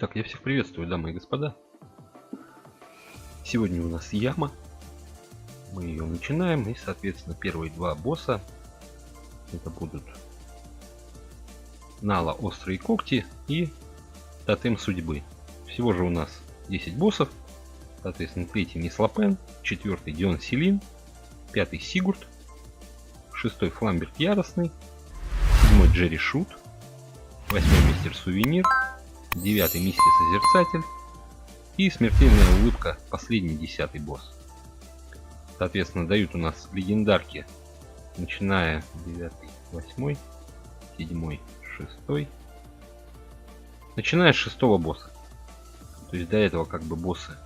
Итак, я всех приветствую, дамы и господа. Сегодня у нас яма. Мы ее начинаем. И, соответственно, первые два босса. Это будут Нала Острые Когти и Тотем Судьбы. Всего же у нас 10 боссов. Соответственно, третий Нислопен, четвертый Дион Селин, пятый Сигурд, шестой Фламберт Яростный, седьмой Джерри Шут, восьмой Мистер Сувенир, девятый Мистер Созерцатель и Смертельная Улыбка, последний 10-й босс. Соответственно, дают у нас легендарки, начиная 9, 8, 7, 6, начиная с 6-го босса. То есть до этого как бы боссы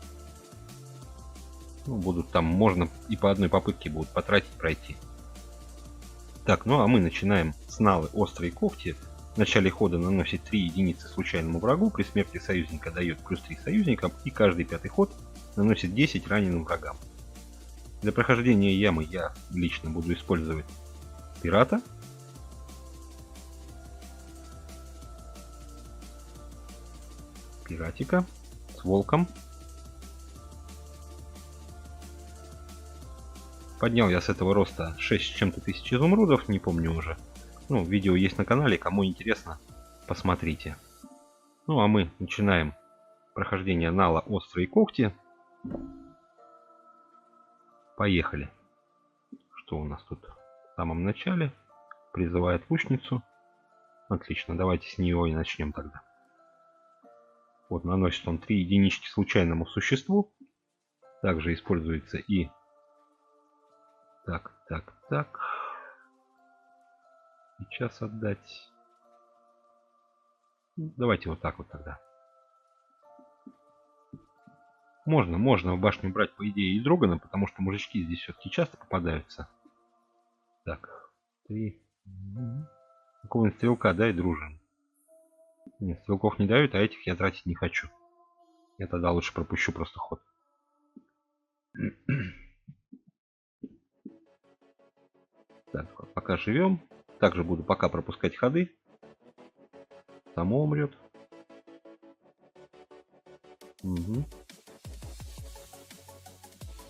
будут там, можно и по одной попытке будут потратить, пройти. Так, ну а мы начинаем с Налы Острые Когти. В начале хода наносит 3 единицы случайному врагу, при смерти союзника дает плюс 3 союзникам, и каждый пятый ход наносит 10 раненым врагам. Для прохождения ямы я лично буду использовать пирата. Пиратика с волком. Поднял я с этого роста 6 с чем-то тысяч изумрудов, не помню уже. Ну, видео есть на канале, кому интересно, посмотрите. Ну, а мы начинаем прохождение Нала Острые Когти. Поехали. Что у нас тут в самом начале? Призывает лучницу. Отлично, давайте с нее и начнем тогда. Вот, наносит он 3 единички случайному существу. Также используется и... Так. Сейчас отдать. Давайте вот так вот тогда. Можно в башню брать, по идее, и Дрогана, потому что мужички здесь все-таки часто попадаются. Так, 3. Какого-нибудь стрелка дай, дружин. Нет, стрелков не дают, а этих я тратить не хочу. Я тогда лучше пропущу просто ход. Так, пока живем. Также буду пока пропускать ходы. Само умрет. Угу.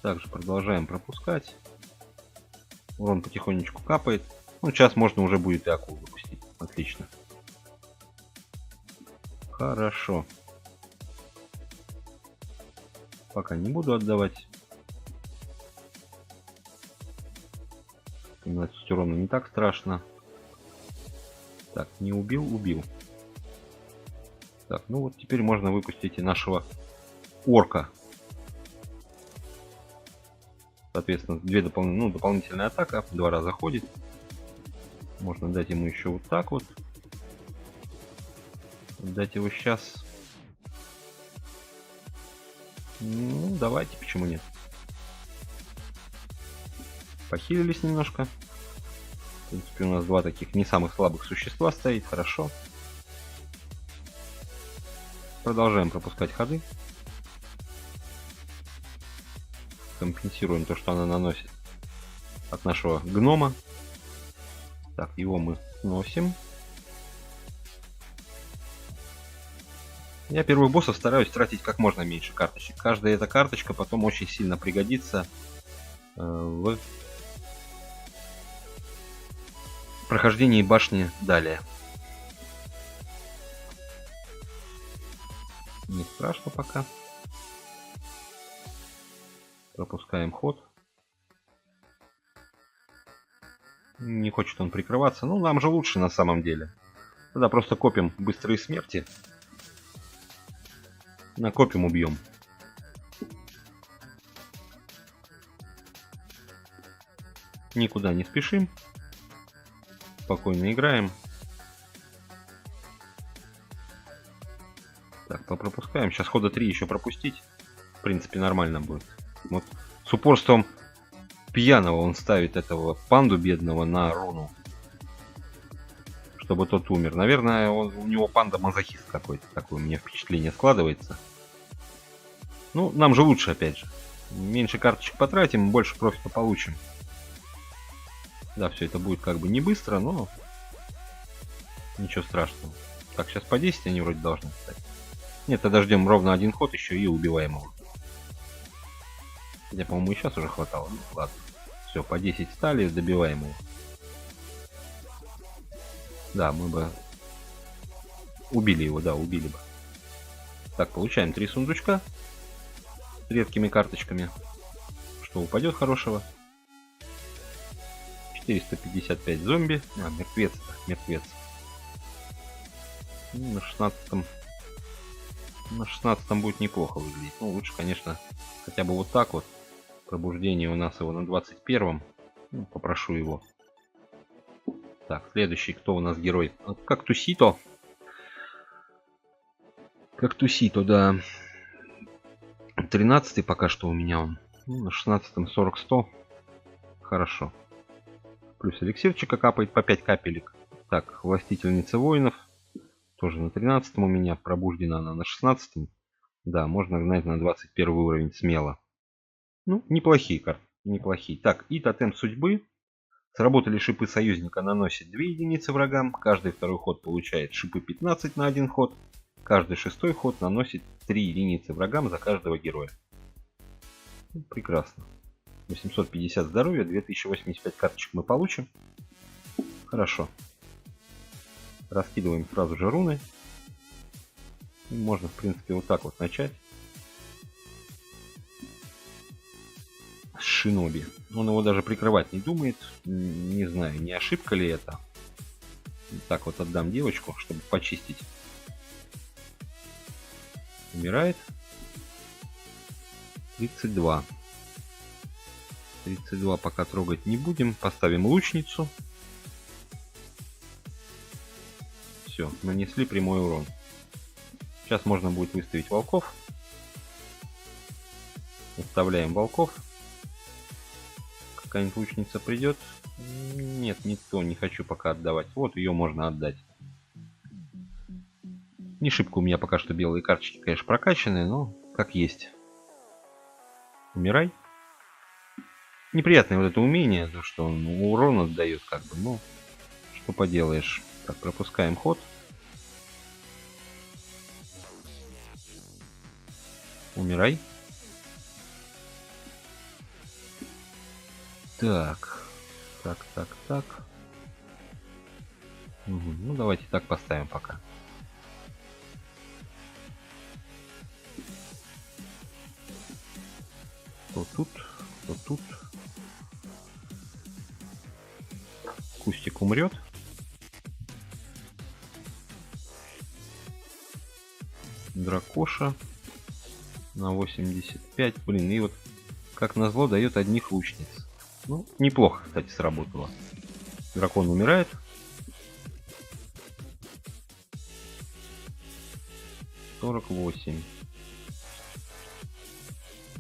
Также продолжаем пропускать. Урон потихонечку капает. Ну, сейчас можно уже будет и акулу выпустить. Отлично. Хорошо. Пока не буду отдавать. 17 урона не так страшно. Так, не убил. Так, ну вот теперь можно выпустить и нашего орка. Соответственно, дополнительная атака. 2 раза ходит. Можно дать ему еще вот так вот. Дать его сейчас. Ну, давайте, почему нет. Похилились немножко. В принципе, у нас 2 таких не самых слабых существа стоит. Хорошо. Продолжаем пропускать ходы. Компенсируем то, что она наносит от нашего гнома. Так, его мы сносим. Я первых боссов стараюсь тратить как можно меньше карточек. Каждая эта карточка потом очень сильно пригодится в прохождении башни далее. Не страшно пока. Пропускаем ход. Не хочет он прикрываться. Ну, нам же лучше на самом деле. Тогда просто копим быстрые смерти. Накопим, убьем. Никуда не спешим. Спокойно играем. Так, попропускаем. Сейчас хода 3 еще пропустить. В принципе, нормально будет. Вот с упорством пьяного он ставит этого панду бедного на руну, чтобы тот умер. Наверное, у него панда мазохист какой-то. Такое у меня впечатление складывается. Ну, нам же лучше, опять же. Меньше карточек потратим, больше профита получим. Да, все это будет как бы не быстро, но ничего страшного. Так, сейчас по 10 они вроде должны стать. Нет, тогда ждем ровно один ход еще и убиваем его. Хотя, по-моему, и сейчас уже хватало. Ну, ладно. Все, по 10 стали, добиваем его. Да, мы бы убили его, да, убили бы. Так, получаем 3 сундучка с редкими карточками. Что упадет хорошего? 455 зомби. А, мертвец, мертвец. Ну, на 16 будет неплохо выглядеть. Ну, лучше, конечно, хотя бы вот так вот. Пробуждение у нас его на 21. Ну, попрошу его. Так, следующий, кто у нас герой? Кактусито. Кактусито, да. 13 пока что у меня он. Ну, на 16 40-100. Хорошо. Плюс эликсирчика капает по 5 капелек. Так, властительница воинов. Тоже на 13 у меня. Пробуждена она на 16. Да, можно гнать на 21 уровень смело. Ну, неплохие карты. Неплохие. Так, и тотем судьбы. Сработали шипы союзника, наносит 2 единицы врагам. Каждый второй ход получает шипы 15 на один ход. Каждый шестой ход наносит 3 единицы врагам за каждого героя. Ну, прекрасно. 850 здоровья, 2085 карточек мы получим. Хорошо. Раскидываем сразу же руны. И можно, в принципе, вот так вот начать. С Шиноби. Он его даже прикрывать не думает. Не знаю, не ошибка ли это. Так вот отдам девочку, чтобы почистить. Умирает. 32. 32 пока трогать не будем. Поставим лучницу. Все, нанесли прямой урон. Сейчас можно будет выставить волков. Выставляем волков. Какая-нибудь лучница придет. Нет, не то, не хочу пока отдавать. Вот ее можно отдать. Не шибко у меня пока что белые карточки, конечно, прокачанные, но как есть. Умирай. Неприятное вот это умение, то что он урон отдает, как бы, ну, что поделаешь. Так, пропускаем ход. Умирай. Так. Так. Угу. Ну, давайте так поставим пока. То тут, то тут. Кустик умрет. Дракоша на 85. Блин, и вот как назло дает одних лучниц. Ну, неплохо, кстати, сработало. Дракон умирает. Сорок восемь.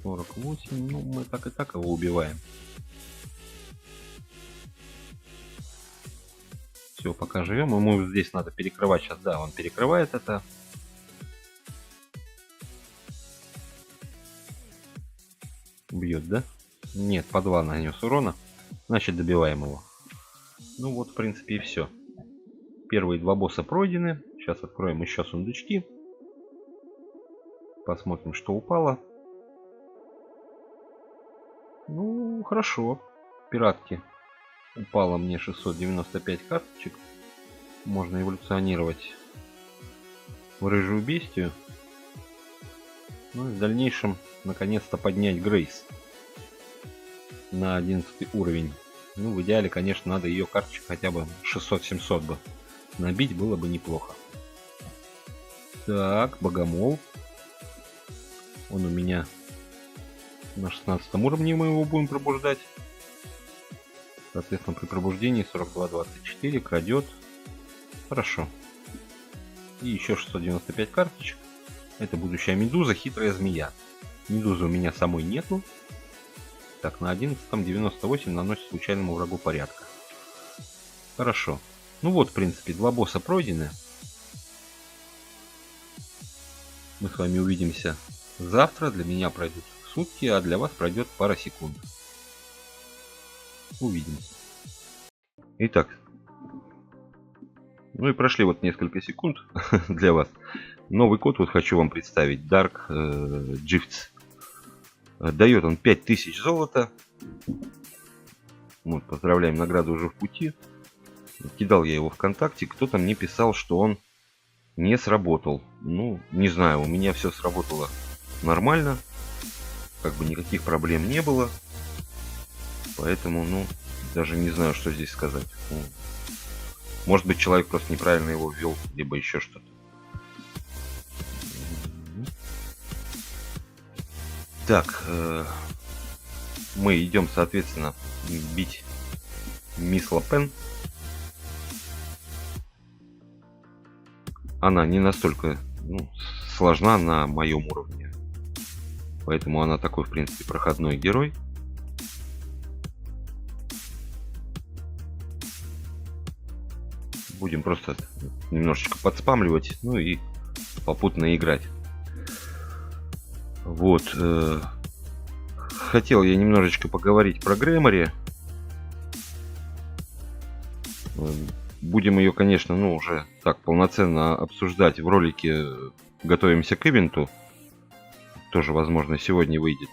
Ну, мы так и так его убиваем. Все, пока живем. Ему здесь надо перекрывать сейчас. Да, он перекрывает это. Бьет, да? Нет, по 2 нанес урона. Значит, добиваем его. Ну вот, в принципе, и все. Первые 2 босса пройдены. Сейчас откроем еще сундучки. Посмотрим, что упало. Ну, хорошо. Пиратки. Упало мне 695 карточек. Можно эволюционировать в рыжую бестию. Ну и в дальнейшем, наконец-то, поднять Грейс на 11 уровень. Ну, в идеале, конечно, надо ее карточек хотя бы 600-700 бы набить, было бы неплохо. Так, Богомол. Он у меня на 16 уровне, мы его будем пробуждать. Соответственно, при пробуждении 42-24 крадет. Хорошо. И еще 695 карточек. Это будущая медуза, хитрая змея. Медузы у меня самой нету. Так, на 11-м 98 наносит случайному врагу порядка. Хорошо. Ну вот, в принципе, 2 босса пройдены. Мы с вами увидимся завтра. Для меня пройдут сутки, а для вас пройдет пара секунд. Увидимся. Итак. Ну и прошли вот несколько секунд для вас. Новый код вот хочу вам представить. Dark Gifts. Дает он 5000 золота. Вот, поздравляем, награда уже в пути. Кидал я его ВКонтакте. Кто-то мне писал, что он не сработал. Ну, не знаю, у меня все сработало нормально. Как бы никаких проблем не было. Поэтому, ну, даже не знаю, что здесь сказать. Ну, может быть, человек просто неправильно его ввел, либо еще что-то. Так, мы идем, соответственно, бить мисс Лапен. Она не настолько, ну, сложна на моем уровне. Поэтому она такой, в принципе, проходной герой. Будем просто немножечко подспамливать, ну и попутно играть. Вот. Хотел я немножечко поговорить про Грэмори. Будем ее, конечно, ну уже так полноценно обсуждать в ролике «Готовимся к ивенту». Тоже, возможно, сегодня выйдет.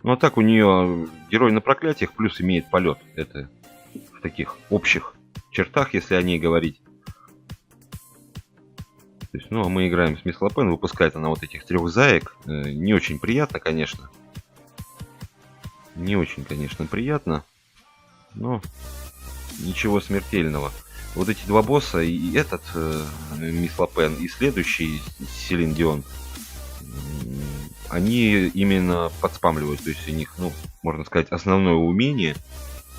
Ну а так у нее герой на проклятиях, плюс имеет полет. Это в таких общих чертах, если о ней говорить. То есть, ну, а мы играем с мисс Лапен, выпускает она вот этих 3 заек. Не очень приятно, конечно. Не очень, конечно, приятно. Но ничего смертельного. Вот эти 2 босса, и этот мисс Лапен, и следующий Селин Дион, они именно подспамливают. То есть у них, ну, можно сказать, основное умение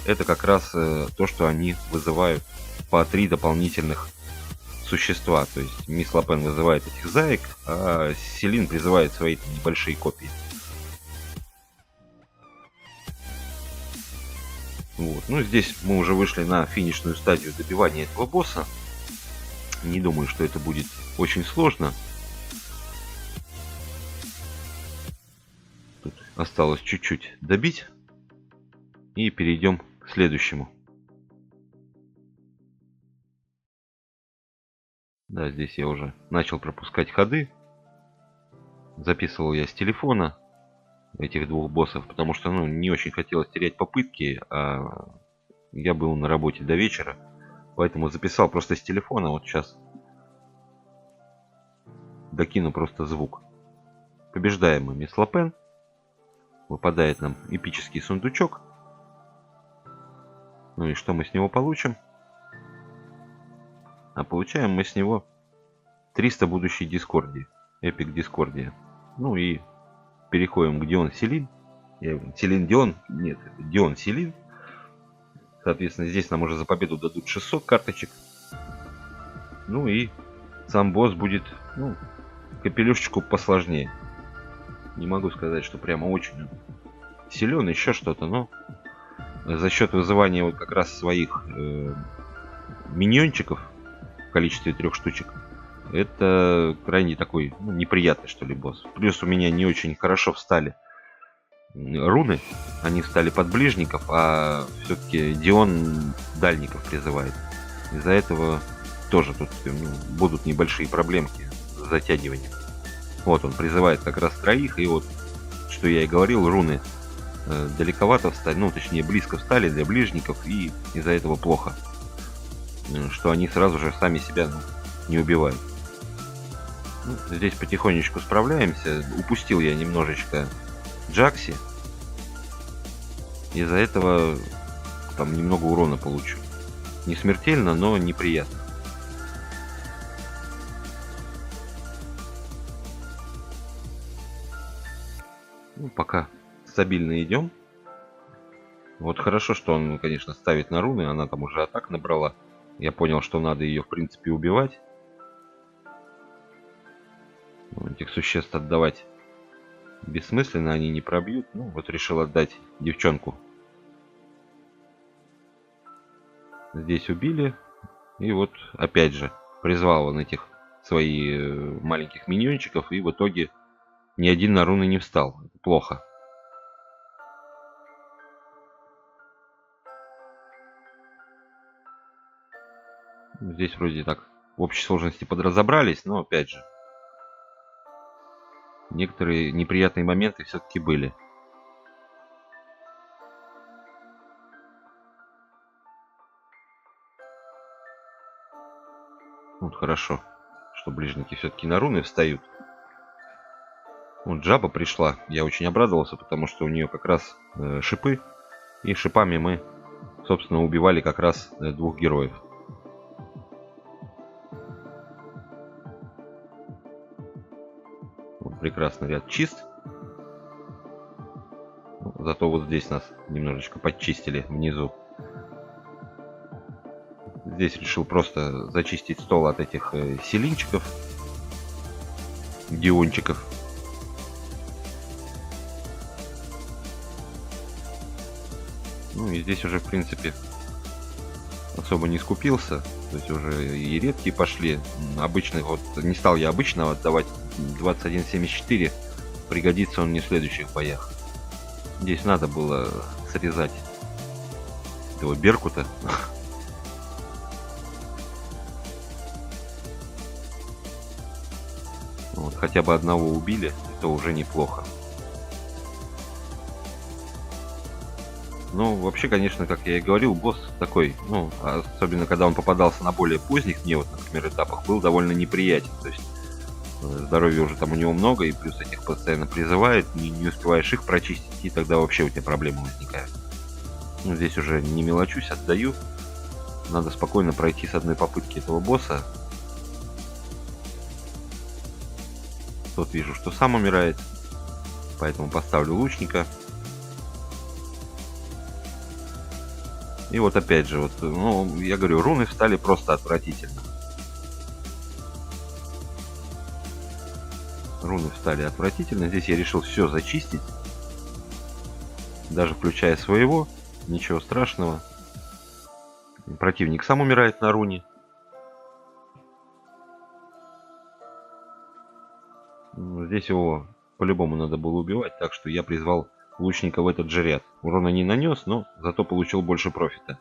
это как раз то, что они вызывают по 3 дополнительных существа. То есть мисс Лапен вызывает этих заек, а Селин призывает свои небольшие копии. Вот. Ну, здесь мы уже вышли на финишную стадию добивания этого босса. Не думаю, что это будет очень сложно. Тут осталось чуть-чуть добить. И перейдем к следующему. Да, здесь я уже начал пропускать ходы. Записывал я с телефона этих 2 боссов, потому что, ну, не очень хотелось терять попытки, а я был на работе до вечера, поэтому записал просто с телефона. Вот сейчас докину просто звук. Побеждаем мы мисс Лапен. Выпадает нам эпический сундучок. Ну и что мы с него получим? А получаем мы с него 300 будущей дискордии. Эпик дискордия. Ну и переходим к Дион Селин. Селин Дион. Нет, это Дион Селин. Соответственно, здесь нам уже за победу дадут 600 карточек. Ну и сам босс будет, ну, капелюшечку посложнее. Не могу сказать, что прямо очень силен, еще что-то, но за счет вызывания вот как раз своих миньончиков в количестве 3 штучек, это крайне такой, ну, неприятный, что ли, босс. Плюс у меня не очень хорошо встали руны. Они встали под ближников, а все-таки Дион дальников призывает. Из-за этого тоже тут, ну, будут небольшие проблемки с затягиванием. Вот он призывает как раз 3, и вот, что я и говорил, руны далековато встали, ну, точнее, близко встали для ближников, и из-за этого плохо. Что они сразу же сами себя, ну, не убивают. Ну, здесь потихонечку справляемся. Упустил я немножечко Джакси. Из-за этого там немного урона получу. Не смертельно, но неприятно. Ну, пока стабильно идем. Вот хорошо, что он, конечно, ставит на руны. Она там уже атак набрала. Я понял, что надо ее, в принципе, убивать. Этих существ отдавать бессмысленно, они не пробьют. Ну, вот решил отдать девчонку. Здесь убили. И вот, опять же, призвал он этих свои маленьких миньончиков. И в итоге ни один на руны не встал. Это плохо. Здесь вроде так в общей сложности подразобрались, но опять же некоторые неприятные моменты все-таки были. Вот хорошо, что ближники все-таки на руны встают. Вот жаба пришла, я очень обрадовался, потому что у нее как раз шипы, и шипами мы, собственно, убивали как раз двух героев. Вот прекрасный ряд чист. Зато вот здесь нас немножечко подчистили внизу. Здесь решил просто зачистить стол от этих селинчиков, диончиков. Ну и здесь уже, в принципе, особо не скупился. То есть уже и редкие пошли. Обычный, вот не стал я обычного отдавать. 2174. Пригодится он мне в следующих боях. Здесь надо было срезать этого беркута. Вот, хотя бы одного убили, это уже неплохо. Ну, вообще, конечно, как я и говорил, босс такой, ну, особенно когда он попадался на более поздних, мне вот, например, этапах, был довольно неприятен. То есть здоровья уже там у него много, и плюс этих постоянно призывает, не успеваешь их прочистить, и тогда вообще у тебя проблемы возникают. Ну, здесь уже не мелочусь, отдаю. Надо спокойно пройти с одной попытки этого босса. Тот вижу, что сам умирает, поэтому поставлю лучника. И вот опять же, вот, ну, я говорю, руны встали просто отвратительно. Руны встали отвратительно. Здесь я решил все зачистить. Даже включая своего. Ничего страшного. Противник сам умирает на руне. Здесь его по-любому надо было убивать, так что я призвал лучника в этот же ряд. Урона не нанес, но зато получил больше профита.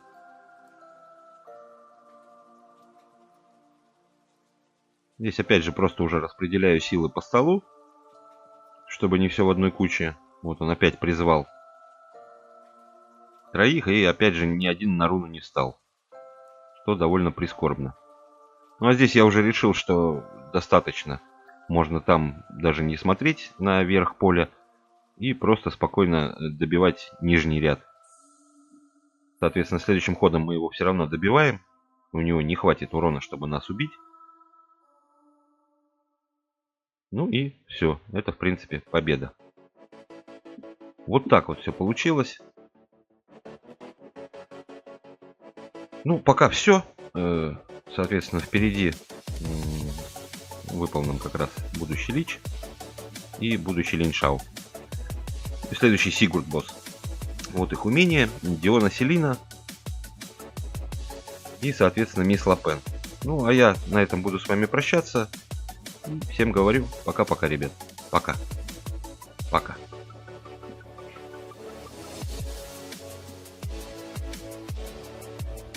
Здесь опять же просто уже распределяю силы по столу, чтобы не все в одной куче. Вот он опять призвал троих, и опять же ни один на руну не встал, что довольно прискорбно. Ну а здесь я уже решил, что достаточно. Можно там даже не смотреть на верх поля и просто спокойно добивать нижний ряд. Соответственно, следующим ходом мы его все равно добиваем. У него не хватит урона, чтобы нас убить. Ну и все. Это, в принципе, победа. Вот так вот все получилось. Ну, пока все. Соответственно, впереди выпал нам как раз будущий Лич и будущий Линшау. И следующий Сигурд босс. Вот их умения. Диона Селина и, соответственно, Мисс Лапен. Ну, а я на этом буду с вами прощаться. Всем говорю пока-пока, ребят. Пока. Пока.